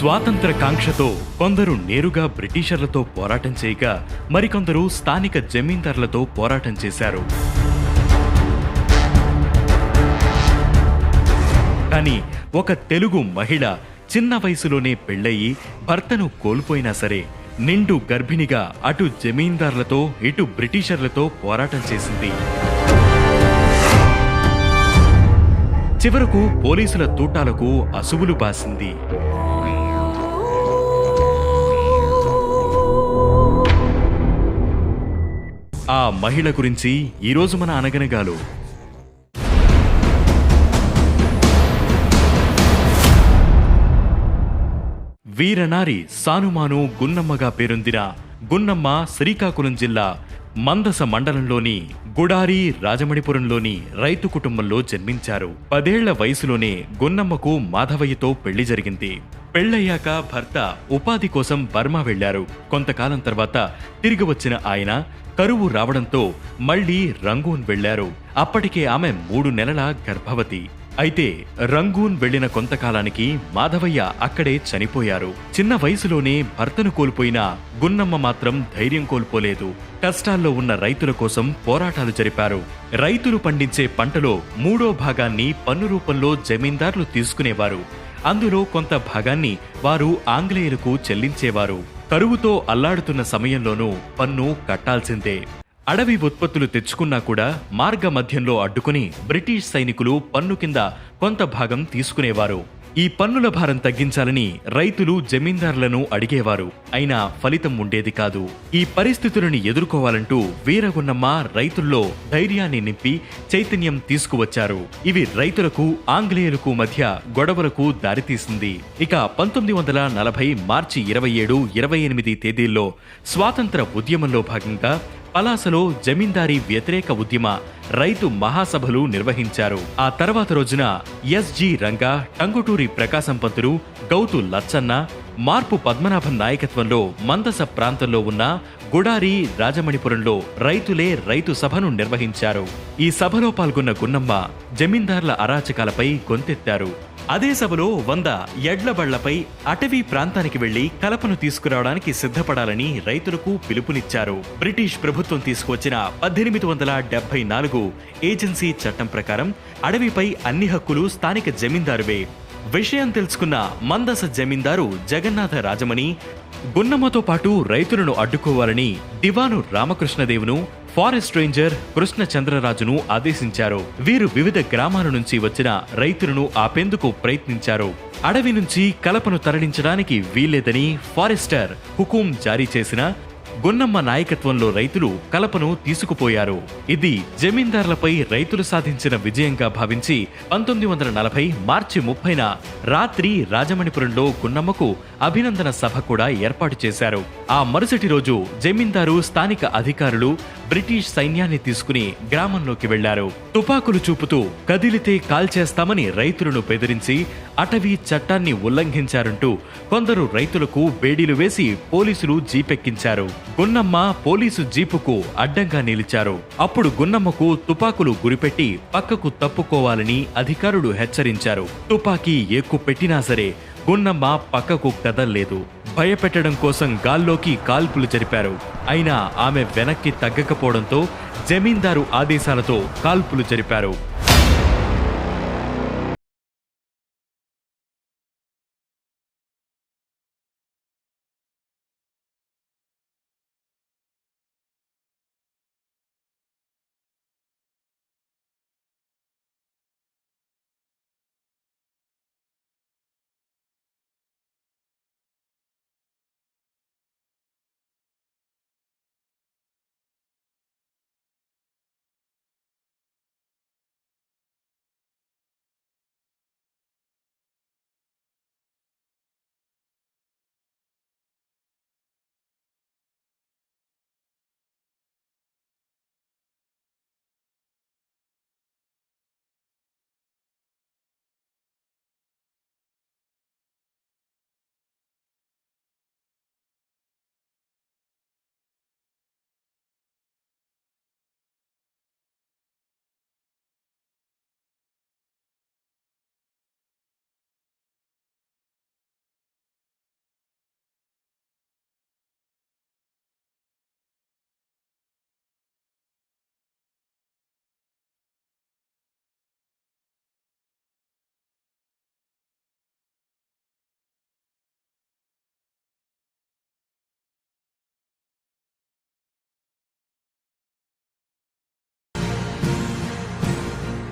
స్వాతంత్ర కాంక్షతో కొందరు నేరుగా బ్రిటిషర్లతో పోరాటం చేయగా మరికొందరు స్థానిక జమీందార్లతో పోరాటం చేశారు. కానీ ఒక తెలుగు మహిళ చిన్న వయసులోనే పెళ్లయి భర్తను కోల్పోయినా సరే నిండు గర్భిణిగా అటు జమీందార్లతో ఇటు బ్రిటిషర్లతో పోరాటం చేసింది. చివరకు పోలీసుల తూటాలకు అసువులు బాసింది. ఆ మహిళ గురించి ఈరోజు మన అనగనగాలో వీరనారి సానుమాను గున్నమ్మగా పేరొందిన గున్నమ్మ శ్రీకాకుళం జిల్లా మందస మండలంలోని గుడారి రాజమణిపురంలోని రైతు కుటుంబంలో జన్మించారు. 10 ఏళ్ల వయసులోనే గున్నమ్మకు మాధవయ్యతో పెళ్లి జరిగింది. పెళ్లయ్యాక భర్త ఉపాధి కోసం బర్మా వెళ్లారు. కొంతకాలం తర్వాత తిరిగి వచ్చిన ఆయన కరువు రావడంతో మళ్లీ రంగూన్ వెళ్లారు. అప్పటికే ఆమె 3 నెలల గర్భవతి. అయితే రంగూన్ వెళ్లిన కొంతకాలానికి మాధవయ్య అక్కడే చనిపోయారు. చిన్న వయసులోనే భర్తను కోల్పోయిన గున్నమ్మ మాత్రం ధైర్యం కోల్పోలేదు. కష్టాల్లో ఉన్న రైతుల కోసం పోరాటాలు జరిపారు. రైతులు పండించే పంటలో 3వ భాగాన్ని పన్ను రూపంలో జమీందార్లు తీసుకునేవారు. అందులో కొంత భాగాన్ని వారు ఆంగ్లేయులకు చెల్లించేవారు. కరువుతో అల్లాడుతున్న సమయంలోనూ పన్ను కట్టాల్సిందే. అడవి ఉత్పత్తులు తెచ్చుకున్నా కూడా మార్గ మధ్యంలో అడ్డుకుని బ్రిటిష్ సైనికులు పన్ను కింద కొంత భాగం తీసుకునేవారు. ఈ పన్నుల భారం తగ్గించాలని రైతులు జమీందారులను అడిగేవారు. అయినా ఫలితం ఉండేది కాదు. ఈ పరిస్థితులను ఎదుర్కోవాలంటూ వీరగున్నమ్మ రైతుల్లో ధైర్యాన్ని నింపి చైతన్యం తీసుకువచ్చారు. ఇవి రైతులకు ఆంగ్లేయులకు మధ్య గొడవలకు దారితీసింది. ఇక 1940 మార్చి 27, 28 తేదీల్లో స్వాతంత్ర ఉద్యమంలో భాగంగా పలాసలో జమీందారీ వ్యతిరేక ఉద్యమ రైతు మహాసభలు నిర్వహించారు. ఆ తర్వాత రోజున ఎస్జి రంగా, టంగుటూరి ప్రకాశం పంతులు, గౌతు లచ్చన్న, మార్పు పద్మనాభం నాయకత్వంలో మందస ప్రాంతంలో ఉన్న గుడారి రాజమణిపురంలో రైతులే రైతు సభను నిర్వహించారు. ఈ సభలో పాల్గొన్న గున్నమ్మ జమీందార్ల అరాచకాలపై గొంతెత్తారు. అదే సభలో 100 ఎడ్ల బళ్లపై అటవీ ప్రాంతానికి వెళ్లి కలపను తీసుకురావడానికి సిద్ధపడాలని రైతులకు పిలుపునిచ్చారు. బ్రిటిష్ ప్రభుత్వం తీసుకువచ్చిన 1874 ఏజెన్సీ చట్టం ప్రకారం అడవిపై అన్ని హక్కులు స్థానిక జమీందారువే. విషయం తెలుసుకున్న మందస జమీందారు జగన్నాథ రాజమణి గున్నమ్మతో పాటు రైతులను అడ్డుకోవాలని దివాను రామకృష్ణదేవును, ఫారెస్ట్ రేంజర్ కృష్ణచంద్రరాజును ఆదేశించారు. వీరు వివిధ గ్రామాల నుంచి వచ్చిన రైతులను ఆపేందుకు ప్రయత్నించారు. అడవి నుంచి కలపను తరలించడానికి వీల్లేదని ఫారెస్టర్ హుకుం జారీ చేసిన గున్నమ్మ నాయకత్వంలో రైతులు కలపను తీసుకుపోయారు. ఇది జమీందార్లపై రైతులు సాధించిన విజయంగా భావించి 1940 మార్చి 30న రాత్రి రాజమణిపురంలో గున్నమ్మకు అభినందన సభ కూడా ఏర్పాటు చేశారు. ఆ మరుసటి రోజు జమీందారు స్థానిక అధికారులు బ్రిటిష్ సైన్యాన్ని తీసుకుని గ్రామంలోకి వెళ్లారు. తుపాకులు చూపుతూ కదిలితే కాల్చేస్తామని రైతులను బెదిరించి అటవీ చట్టాన్ని ఉల్లంఘించారంటూ కొందరు రైతులకు బేడీలు వేసి పోలీసులు జీపెక్కించారు. గున్నమ్మ పోలీసు జీపుకు అడ్డంగా నిలిచారు. అప్పుడు గున్నమ్మకు తుపాకులు గురిపెట్టి పక్కకు తప్పుకోవాలని అధికారులు హెచ్చరించారు. తుపాకీ ఎక్కుపెట్టినా సరే గున్నమ్మ పక్కకు కదల్లేదు. భయపెట్టడం కోసం గాల్లోకి కాల్పులు జరిపారు. అయినా ఆమె వెనక్కి తగ్గకపోవడంతో జమీందారు ఆదేశాలతో కాల్పులు జరిపారు.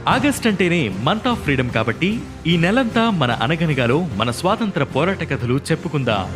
ఆగస్ట్ అంటేనే మంత్ ఆఫ్ ఫ్రీడమ్ కాబట్టి ఈ నెలంతా మన అనగనగాలో మన స్వాతంత్ర పోరాట కథలు చెప్పుకుందాం.